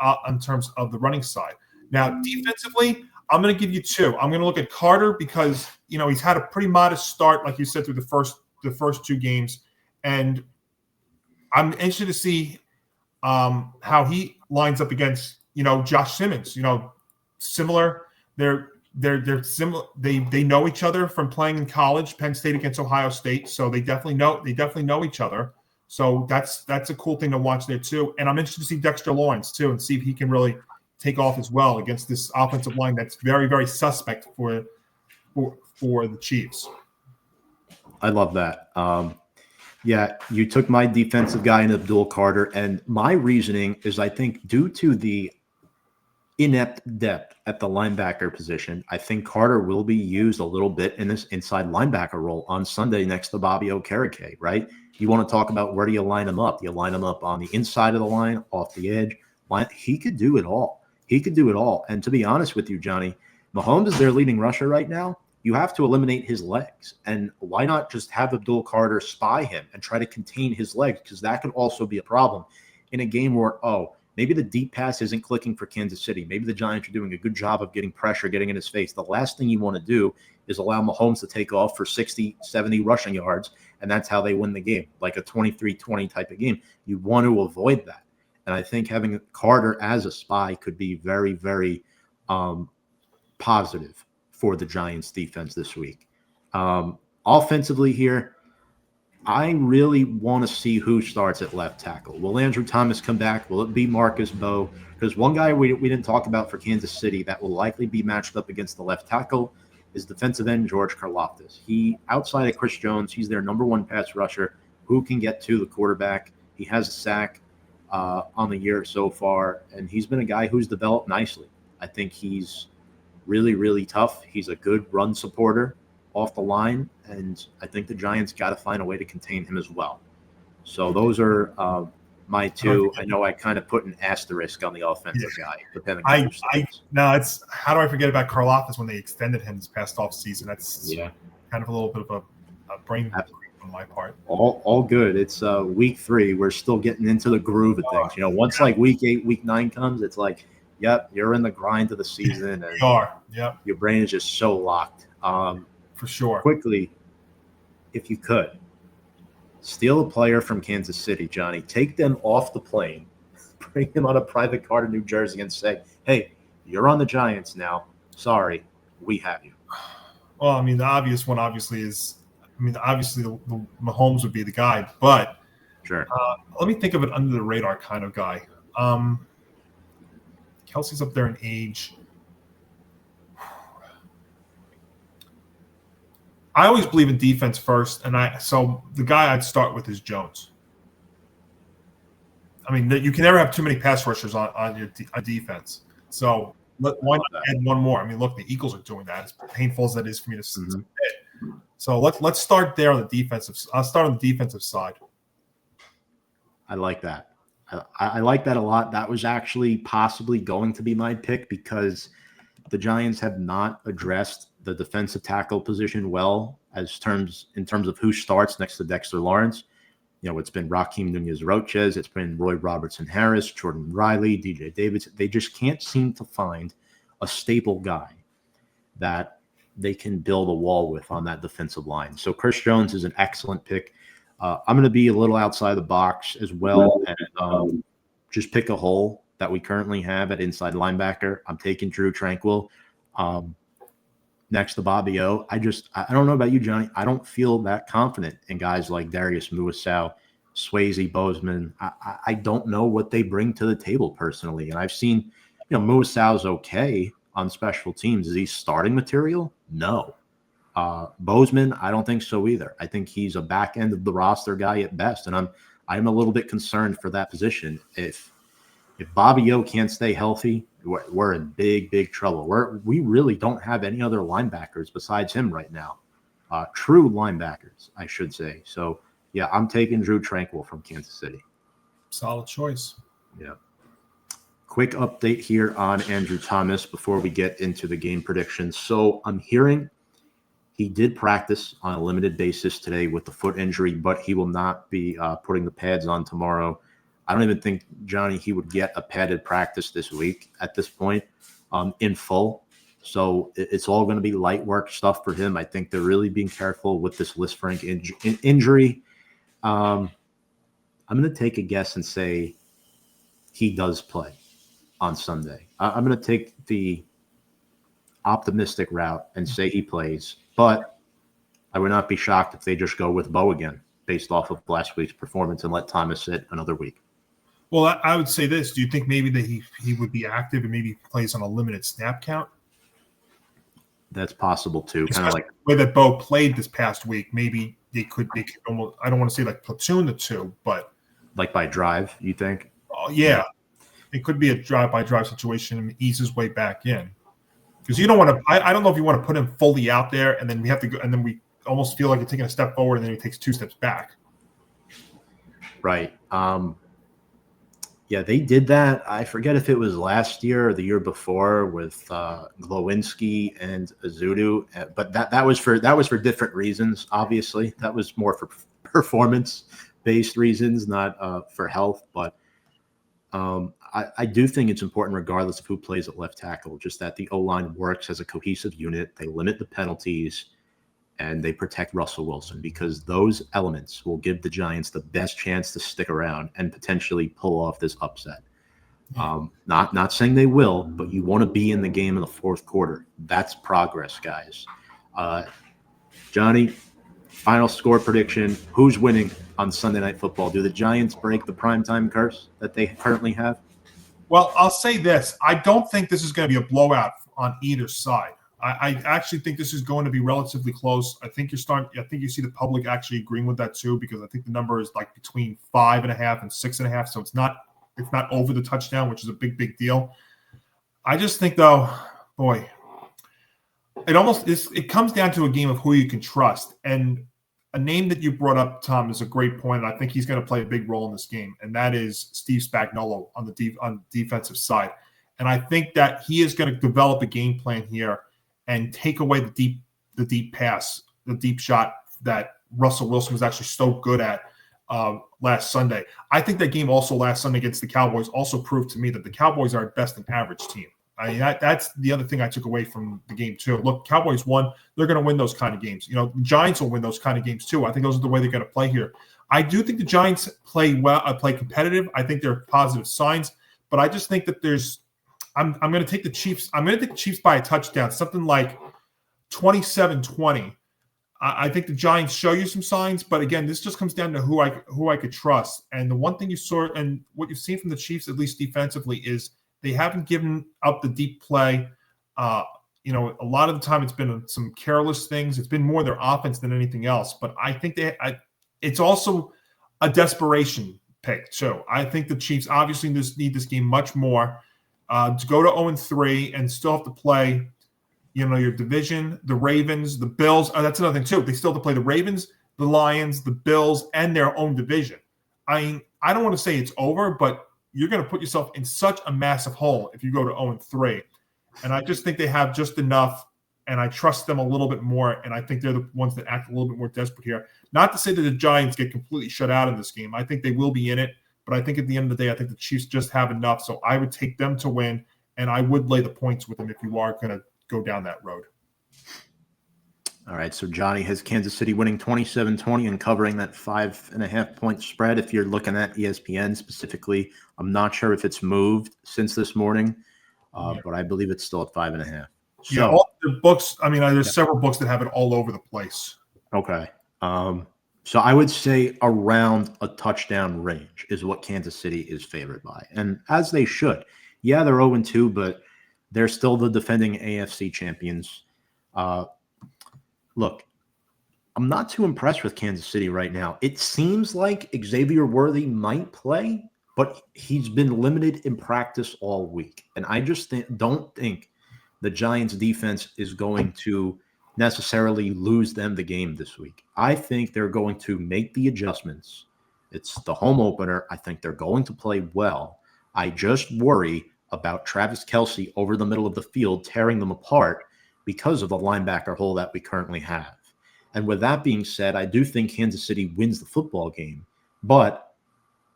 running side. Now, defensively, I'm going to give you 2. I'm going to look at Carter because he's had a pretty modest start, like you said, through the first 2 games, and I'm interested to see how he lines up against, Josh Simmons. Similar. They're similar. They know each other from playing in college, Penn State against Ohio State. So they definitely know each other. So that's a cool thing to watch there too. And I'm interested to see Dexter Lawrence too, and see if he can really take off as well against this offensive line that's very, very suspect for the Chiefs. I love that. Yeah, you took my defensive guy in Abdul Carter, and my reasoning is I think due to the inept depth at the linebacker position, I think Carter will be used a little bit in this inside linebacker role on Sunday next to Bobby Okereke, right? You want to talk about where do you line him up? Do you line him up on the inside of the line, off the edge? He could do it all. He could do it all. And to be honest with you, Johnny, Mahomes is their leading rusher right now. You have to eliminate his legs. And why not just have Abdul Carter spy him and try to contain his legs? Because that could also be a problem in a game where, maybe the deep pass isn't clicking for Kansas City. Maybe the Giants are doing a good job of getting pressure, getting in his face. The last thing you want to do is allow Mahomes to take off for 60, 70 rushing yards, and that's how they win the game, like a 23-20 type of game. You want to avoid that. And I think having Carter as a spy could be very, very positive for the Giants defense this week. Offensively here, I really want to see who starts at left tackle. Will Andrew Thomas come back? Will it be Marcus Mbow? Because one guy we didn't talk about for Kansas City that will likely be matched up against the left tackle is defensive end George Karlaftis. He, outside of Chris Jones, he's their number one pass rusher who can get to the quarterback. He has a sack on the year so far, and he's been a guy who's developed nicely. I think he's really, really tough. He's a good run supporter off the line, and I think the Giants got to find a way to contain him as well. So those are my two. I know I kind of put an asterisk on the offensive guy, depending on it's how do I forget about Karlaftis when they extended him this past off season? That's kind of a little bit of a brain on my part. All good. It's week 3. We're still getting into the groove of things. Once like week 8, week 9 comes, it's like, yep, you're in the grind of the season, and your brain is just so locked. For sure. Quickly, if you could, steal a player from Kansas City, Johnny. Take them off the plane, bring them on a private car to New Jersey, and say, hey, you're on the Giants now. Sorry, we have you. Well, I mean, the obvious one obviously the Mahomes would be the guy, but sure. Let me think of an under the radar kind of guy. Kelsey's up there in age. I always believe in defense first, so the guy I'd start with is Jones. I mean, you can never have too many pass rushers on your defense. So why not add one more? I mean, look, the Eagles are doing that. As painful as that is for me to admit. So let's start there on the defensive. I'll start on the defensive side. I like that. I like that a lot. That was actually possibly going to be my pick because the Giants have not addressed the defensive tackle position well in terms of who starts next to Dexter Lawrence. It's been Raheem Nunez-Roches, it's been Roy Robertson-Harris, Jordan Riley, DJ Davidson. They just can't seem to find a staple guy that they can build a wall with on that defensive line. So Chris Jones is an excellent pick. I'm going to be a little outside the box as well and just pick a hole that we currently have at inside linebacker. I'm taking Drew Tranquill next to Bobby O. I don't know about you, Johnny. I don't feel that confident in guys like Darius Muasau, Swayze Bozeman. I don't know what they bring to the table personally. And I've seen, Muasau's okay on special teams. Is he starting material? No. Bozeman, I don't think so either. I think he's a back end of the roster guy at best. And I'm a little bit concerned for that position. If Bobby O can't stay healthy, we're in big, big trouble. We really don't have any other linebackers besides him right now. True linebackers, I should say. So, yeah, I'm taking Drew Tranquill from Kansas City. Solid choice. Yeah. Quick update here on Andrew Thomas before we get into the game predictions. So I'm hearing he did practice on a limited basis today with the foot injury, but he will not be putting the pads on tomorrow. I don't even think, Johnny, he would get a padded practice this week at this point in full. So it's all going to be light work stuff for him. I think they're really being careful with this Lisfranc injury. I'm going to take a guess and say he does play on Sunday. I'm going to take the optimistic route and say he plays, but I would not be shocked if they just go with Mbow again based off of last week's performance and let Thomas sit another week. Well, I would say this. Do you think maybe that he would be active and maybe plays on a limited snap count? That's possible too. Kind of like the way that Mbow played this past week. Maybe they could almost, I don't want to say like platoon the two, but like by drive, you think? Yeah. It could be a drive-by-drive situation and ease his way back in. Because you don't want to – I don't know if you want to put him fully out there and then we have to go – and then we almost feel like you're taking a step forward and then he takes 2 steps back. Right. Yeah, they did that. I forget if it was last year or the year before with Glowinski and Azudu, but that was for different reasons. Obviously, that was more for performance-based reasons, not for health. But I do think it's important, regardless of who plays at left tackle, just that the O-line works as a cohesive unit. They limit the penalties, and they protect Russell Wilson, because those elements will give the Giants the best chance to stick around and potentially pull off this upset. Not saying they will, but you want to be in the game in the fourth quarter. That's progress, guys. Johnny, final score prediction. Who's winning on Sunday Night Football? Do the Giants break the primetime curse that they currently have? Well, I'll say this. I don't think this is going to be a blowout on either side. I actually think this is going to be relatively close. I think you see the public actually agreeing with that too, because I think the number is like between 5.5 and 6.5. So it's not over the touchdown, which is a big deal. I just think though, boy, it comes down to a game of who you can trust. And a name that you brought up, Tom, is a great point. And I think he's going to play a big role in this game. And that is Steve Spagnuolo on the defensive side. And I think that he is going to develop a game plan here and take away the deep pass, the deep shot that Russell Wilson was actually so good at last Sunday. I think that game also last Sunday against the Cowboys also proved to me that the Cowboys are at best an average team. I mean, that's the other thing I took away from the game too. Look, Cowboys won. They're going to win those kind of games. You know, the Giants will win those kind of games too. I think those are the way they're going to play here. I do think the Giants play well, play competitive. I think they're positive signs, but I just think that I'm going to take the Chiefs. I'm going to take the Chiefs by a touchdown, something like 27-20. I think the Giants show you some signs, but again, this just comes down to who I could trust. And the one thing you saw and what you've seen from the Chiefs, at least defensively, is they haven't given up the deep play. A lot of the time it's been some careless things. It's been more their offense than anything else. But I think it's also a desperation pick too. I think the Chiefs obviously need this game much more. To go to 0-3 and still have to play, your division, the Ravens, the Bills. That's another thing too. They still have to play the Ravens, the Lions, the Bills, and their own division. I mean, I don't want to say it's over, but you're going to put yourself in such a massive hole if you go to 0-3. And I just think they have just enough, and I trust them a little bit more, and I think they're the ones that act a little bit more desperate here. Not to say that the Giants get completely shut out in this game. I think they will be in it. But I think at the end of the day, I think the Chiefs just have enough. So I would take them to win, and I would lay the points with them if you are going to go down that road. All right, so Johnny has Kansas City winning 27-20 and covering that 5.5-point spread. If you're looking at ESPN specifically, I'm not sure if it's moved since this morning, but I believe it's still at 5.5. So, all the books, there's several books that have it all over the place. Okay. So I would say around a touchdown range is what Kansas City is favored by. And as they should. Yeah, they're 0-2, but they're still the defending AFC champions. Look, I'm not too impressed with Kansas City right now. It seems like Xavier Worthy might play, but he's been limited in practice all week. And I just don't think the Giants defense is going to necessarily lose them the game this week. I think they're going to make the adjustments. It's the home opener. I think they're going to play well. I just worry about Travis Kelce over the middle of the field tearing them apart because of the linebacker hole that we currently have. And with that being said, I do think Kansas City wins the football game. But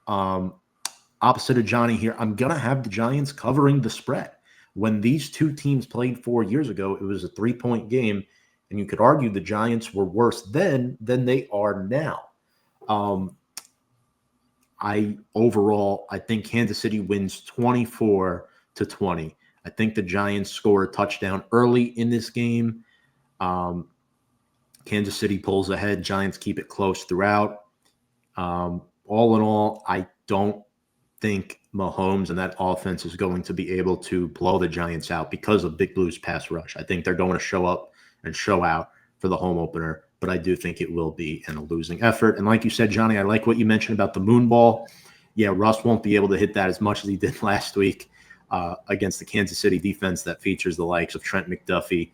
opposite of Johnny here, I'm going to have the Giants covering the spread. When these two teams played 4 years ago, it was a 3-point game. And you could argue the Giants were worse then than they are now. I think Kansas City wins 24-20. I think the Giants score a touchdown early in this game. Kansas City pulls ahead. Giants keep it close throughout. All in all, I don't think Mahomes and that offense is going to be able to blow the Giants out because of Big Blue's pass rush. I think they're going to show up and show out for the home opener, but I do think it will be in a losing effort. And like you said, Johnny, I like what you mentioned about the moon ball. Yeah, Russ won't be able to hit that as much as he did last week against the Kansas City defense that features the likes of Trent McDuffie,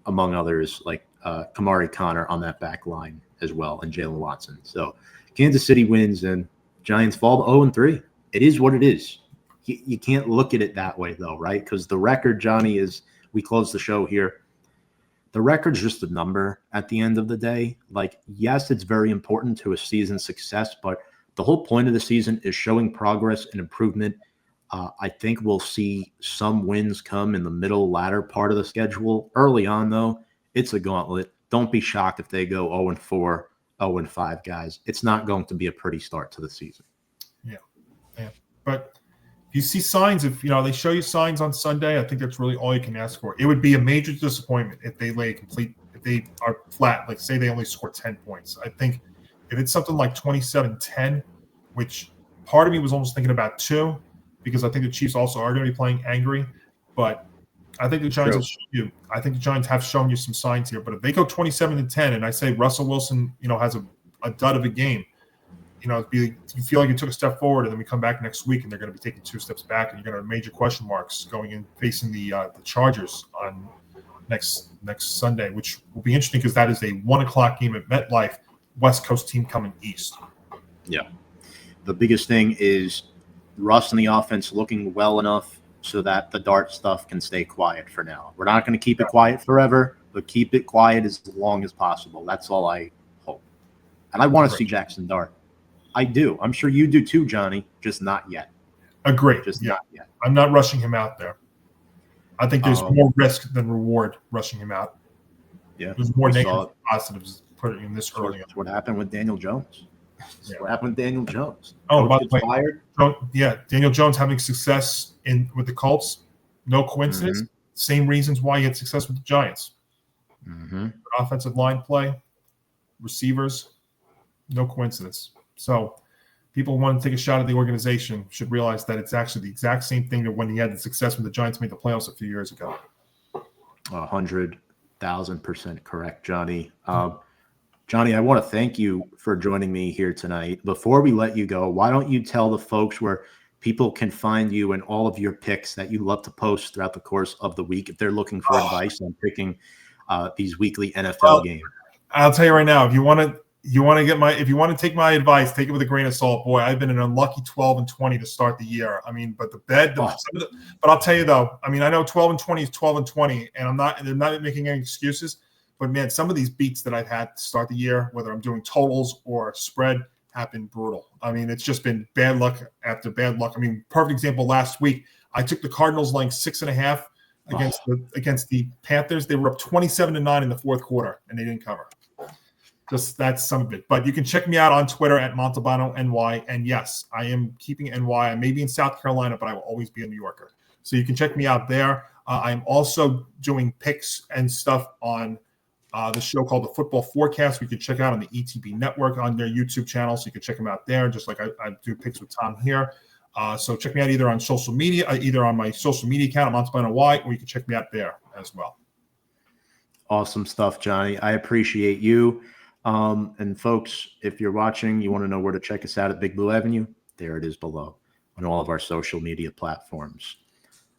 among others, like Kamari Connor on that back line as well, and Jalen Watson. So Kansas City wins and Giants fall to 0-3. It is what it is. You can't look at it that way, though, right? Because the record, Johnny, is we close the show here. The record's just a number at the end of the day. Like, yes, it's very important to a season's success, but the whole point of the season is showing progress and improvement. I think we'll see some wins come in the middle, latter part of the schedule. Early on, though, it's a gauntlet. Don't be shocked if they go 0-4, 0-5, guys. It's not going to be a pretty start to the season. Yeah. But if you see signs, if they show you signs on Sunday, I think that's really all you can ask for. It would be a major disappointment if they if they are flat, like say they only score 10 points. I think if it's something like 27-10, which part of me was almost thinking about 2, because I think the Chiefs also are going to be playing angry, but I think the Giants have shown you some signs here. But if they go 27-10, and I say Russell Wilson, has a dud of a game, you feel like you took a step forward, and then we come back next week, and they're going to be taking 2 steps back, and you're going to have major question marks going in facing the Chargers on next Sunday, which will be interesting because that is a 1:00 game at MetLife. West Coast team coming east. Yeah, the biggest thing is Russ and the offense looking well enough so that the Dart stuff can stay quiet for now. We're not going to keep it quiet forever, but keep it quiet as long as possible. That's all I hope. And I want to see Jackson Dart. I do. I'm sure you do too, Johnny, just not yet. Agreed. Just not yet. I'm not rushing him out there. I think there's more risk than reward rushing him out. Yeah. There's more negatives than positives putting him this early. That's what happened with Daniel Jones. What happened with Daniel Jones? Oh, by the way, fired. Daniel Jones having success with the Colts, no coincidence. Mm-hmm. Same reasons why he had success with the Giants. Mm-hmm. Offensive line play, receivers, no coincidence. So people who want to take a shot at the organization should realize that it's actually the exact same thing that when he had the success when the Giants made the playoffs a few years ago. 100,000% correct, Johnny. Johnny, I want to thank you for joining me here tonight. Before we let you go, why don't you tell the folks where people can find you and all of your picks that you love to post throughout the course of the week if they're looking for advice on picking these weekly NFL games? I'll tell you right now, if you want to take my advice, take it with a grain of salt. Boy, I've been an unlucky 12-20 to start the year. I mean, but but I'll tell you though, I mean, I know 12-20 is 12-20, and they're not making any excuses. But man, some of these beats that I've had to start the year, whether I'm doing totals or spread, have been brutal. I mean, it's just been bad luck after bad luck. I mean, perfect example last week, I took the Cardinals laying 6.5 against the Panthers. They were up 27-9 in the fourth quarter, and they didn't cover. Just that's some of it. But you can check me out on Twitter at Montalbano NY. And yes, I am keeping NY. I may be in South Carolina, but I will always be a New Yorker. So you can check me out there. I'm also doing picks and stuff on the show called The Football Forecast. We can check out on the ETB Network on their YouTube channel. So you can check them out there, just like I do picks with Tom here. So check me out either on social media, either on my social media account at Montalbano Y, or you can check me out there as well. Awesome stuff, Johnny. I appreciate you. And folks, if you're watching, you want to know where to check us out at Big Blue Avenue, there it is below on all of our social media platforms.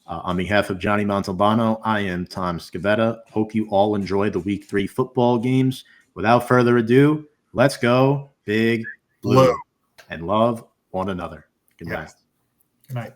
On behalf of Johnny Montalbano, I am Tom Skattebo. Hope you all enjoy the Week 3 football games. Without further ado, let's go Big Blue and love one another. Good night. Good night.